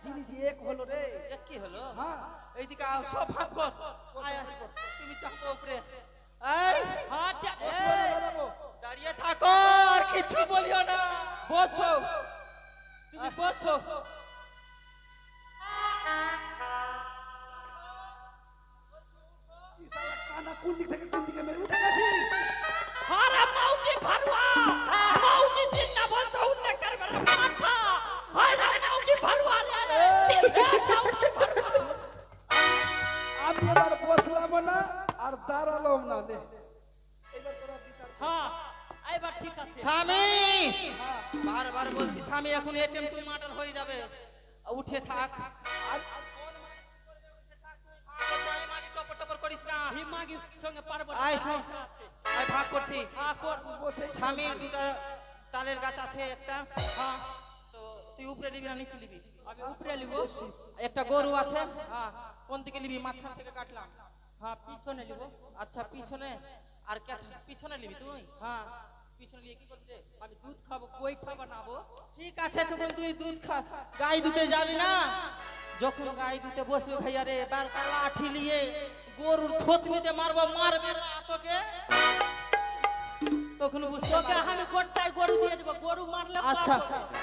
জিনিস এক হলো রে। এক কি হলো? হ্যাঁ এইদিকে আও, সব ভাগ কর। আয় তুমি চাপো উপরে। এই দাঁড়িয়ে থাকো, আর কিছু বলিও না। বসো, তুমি বসো। কানা কোন দিক থেকে কোন দিকে মেরে উঠে গেছি। আরে মাউজি ভারুয়া, মাউজি জিন্না বলতো উন্নে করবে রে মাথা। হায় রে মাউজি ভারুয়া রে, মাউজি ভারুয়া। আমি এবার বসলাম না আর দাঁড়ালাম না। নে এবার তোরা বিচার কর। হ্যাঁ এবার ঠিক আছে। স্বামী, বারবার বলছি স্বামী, এখন এটিএম টু মার্ডার হয়ে যাবে। উঠে থাক। আর টপর টপর করিস না। হিমাগি সঙ্গে পারবো না। আয় শোন, আয় ভাগ করছি। বসে স্বামীর দুটা তালের গাছ আছে একটা। হ্যাঁ, তো তুই উপরে নিবি না নিচে নিবি? আমি উপরে লিব। একটা গরু আছে। হ্যাঁ কোন দিকে নিবি? মাঝখান থেকে কাটলাম। হ্যাঁ পিছনে লিব। আচ্ছা পিছনে। আর পিছনে নিবি তুই? হ্যাঁ পিছনে নিয়ে কি করবি রে? আমি দুধ খাবো, কই খাবো না বো। ঠিক আছে, যখন তুই দুধ খা, গাই দুতে যাবি না, যখন গাই দুতে বসবে ভাইয়া রে, এবার লাঠি নিয়ে গরুর থতনিতে মারবো, মারবে না তোকে, তখন বুঝতে তোকে আমি গোটাই গরু দিয়ে দেব, গরু মারলে। আচ্ছা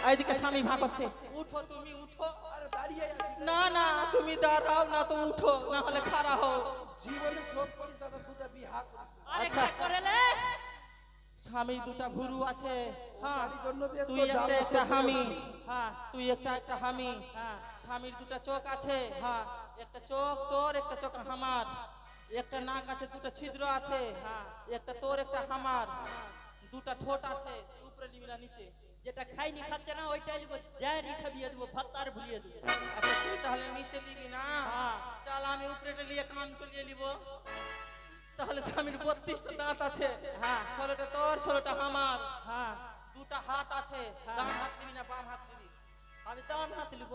এইদিকে স্বামী ভাগ হচ্ছে। উঠো, তুমি উঠো। আরে দাঁড়িয়ে আছি। না না, তুমি দাঁড়াও না, তো উঠো, না হলে খাড়া হও। জীবনে সব করিস আর দুটো বিহা করিস না। আচ্ছা করেলে স্বামী দুটা ভুরু আছে। হ্যাঁ জন্য দিয়ে তুই একটা হামি, হ্যাঁ তুই একটা হামি। হ্যাঁ স্বামীর দুটা চোখ আছে। হ্যাঁ একটা চোখ তোর, একটা চোখ আমার। একটা নাক আছে, দুটা ছিদ্র আছে। একটা তোর, একটা আমার। দুটা ঠোঁট আছে। উপরে নিবি না নিচে? যেটা খাইনি খাচ্ছে না ওইটাই লিব, জারি খাবিয়ে দেবো, ভাতার ভুলিয়ে দেবো। আচ্ছা তুই তাহলে নিচে নিবি না? হ্যাঁ চল আমি উপরেটা নিয়ে কান চলিয়ে নিব। তাহলে স্বামীর 32টা দাঁত আছে। হ্যাঁ 16টা তোর, 16টা আমার। হ্যাঁ দুটা হাত আছে। ডান হাত নিবি না বাম হাত নিবি? আমি ডান হাত লিব।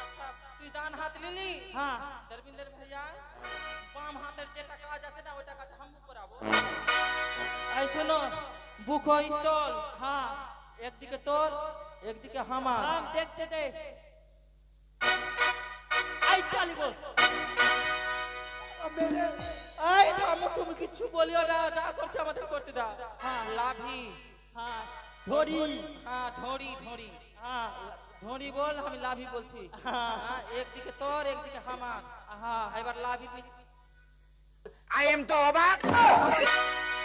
আচ্ছা তুই ডান হাত নিলি। হ্যাঁ ধর্মিন্দর ভাইয়া, বাম হাতের যেটা কাজ আছে না, ওইটা কাজ আমি করাবো। এই শোনো, বুকো স্থল, হ্যাঁ একদিকে তোর, একদিকে আমার। হাম দেখতে দে। আইটা লিব। এই থামো, তুমি কিছু বলিও না, যা করছে আমাদের করতে দাও। হ্যাঁ লাভি। হ্যাঁ ধরি। হ্যাঁ ঢড়ি, ঢড়ি। হ্যাঁ ঢড়ি বল, আমি লাভি বলছি। হ্যাঁ একদিকে তোর, একদিকে আমার। হ্যাঁ এবার লাভি নিচে। I am তো অবাক।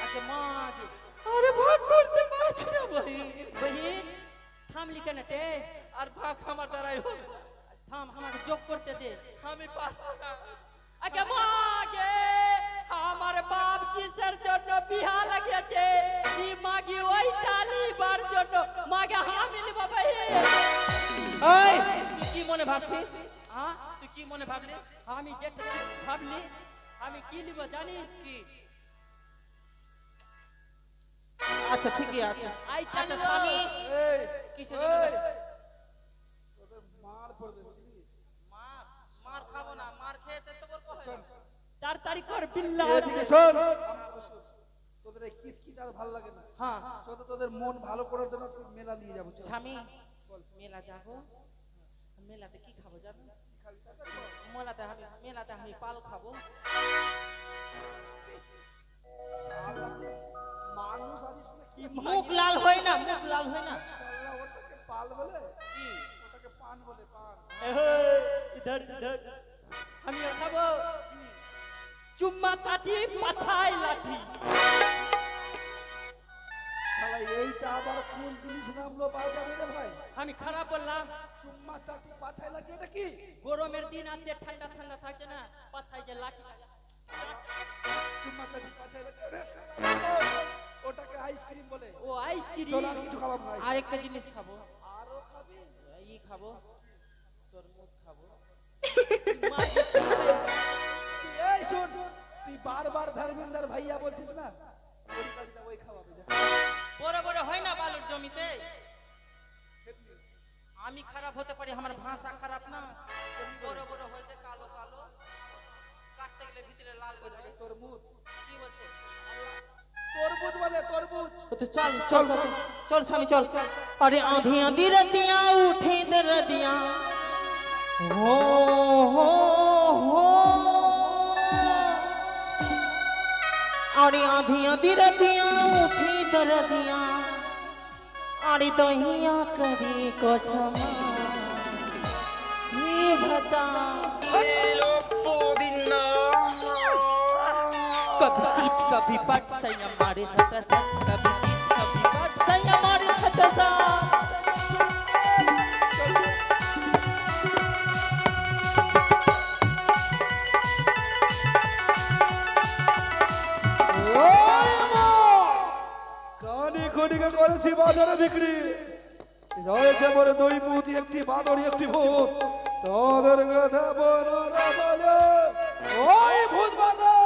আগে মাগে আরে ভাগ করতে পারছি না ভাই। বহিন থামলি কেন তে? আর ভাগ আমার দ্বারাই হবে। থাম, আমাকে যোগ করতে দে। আমি পারবো না। আগে মাগে আমার বাপ জিসের জন্য বিহা লাগিয়েছে, কি মাগি ওই টালিবার জন্য মাগে হামিল বাবা। এই তুই কি মনে ভাবছিস? হ্যাঁ তুই কি মনে ভাবলি? আমি যেটা ভাবলি, আমি কি নিব জানিস কি? আচ্ছা ঠিকই আছে। আইটা আচ্ছা নিব। স্বামী, এই কিসের জন্য? তোদের মার পড়বে বুঝলি? মার? মার খাবো না, মার খেতে তো বল কই। তাড়াতাড়ি কর বিল্লা। এদিকে শোন। তোদের এই কিচকিচ আর ভালো লাগে না। হ্যাঁ চল তোদের মন ভালো করার জন্য আজকে মেলা নিয়ে যাবো। চল। স্বামী, মেলা যাবো। মেলাতে কি খাবো জানো? মেলাতে আমি পাল খাবো। মানুষ আছিস না কি? মুখ লাল হয় না, মুখ লাল হয় না। শালা ওটাকে পাল বলে? কি? ওটাকে পান বলে, পান। ইধর ইধর আমি খাবো চুম্মা চাটি পাছাই লাঠি। শালা এইটা আবার কোন জিনিস নামলো বাজারে রে ভাই? আমি খারাপ বললাম? চুম্মা চাটি পাছায় লাগে, এটা কি? গরমের দিন আছে, ঠান্ডা ঠান্ডা থাকে না, পাছাই যে লাঠি। চুম্মা চাটি পাছায় লাগে, ওরে শালা, ওটাকে আইসক্রিম বলে। ও আইসক্রিম। চল আর কিছু খাবো ভাই। আরেকটা জিনিস খাবো। আরো খাবি? ই খাবো, তরমুজ খাবো। এই শোন, তুই বারবার ধর্মেন্দ্র ভাইয়া বলছিস না, ওই কাজটা ওই খাওয়াবে যা। বড় বড় হয় না বালুর জমিতে। আমি খারাপ হতে পারি, আমার ভাষা খারাপ না। বড় বড় হয়েছে কালো কালো, কাটতে গেলে ভিতরে লাল হয়ে যাবে। তরমুজ। কি বলছে? তরমুজ বলে, তরমুজ। तो चल चल चल चल स्वामी चल। अरे आंधी आंधी रतियां उठी दे रतियां, हो हो हो अरे आधी आधी रतियां उठी दरदियां अरे दहिया करी कसम हे भता कभी जीत कभी पट सैया मारे सतसा कभी जीत कभी पट सैया मारे सतसा কানে খড়িকে করেছি বাজারে বিক্রি রয়েছে মোর দুই পুঁতি একটি বাদর একটি ভূত তোদের কথা বলো না বলে ওই ভূত বাদর